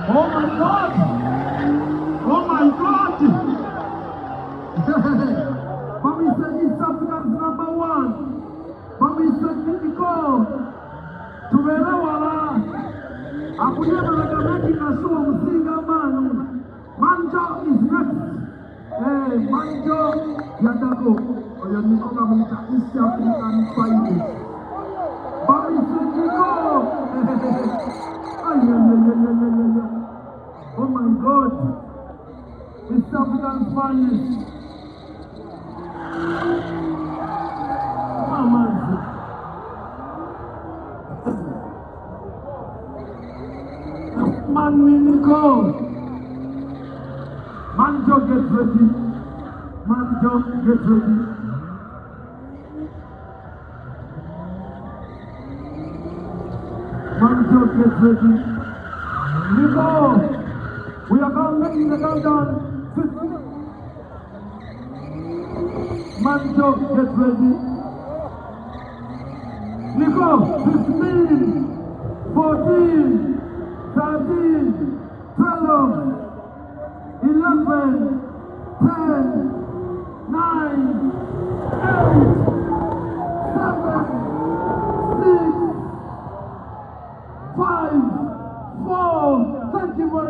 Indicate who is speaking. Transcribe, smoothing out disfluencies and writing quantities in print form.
Speaker 1: Oh my God! Oh my God! Mommy said East Africans #1. Mommy said Nico. Tuwele wala. Akuye malagameki kasuwa msinga mani. Manjo is next. Hey, Manjo Yadago. Oyo Nico kamita East African Finest. Mommy said Nico. Oh my God. East African Finest. Nico. Manjo, get ready. Manjo, get ready. Manjo, get ready. Nico, we are going to the countdown. Manjo, get ready. Nico, 15, 14,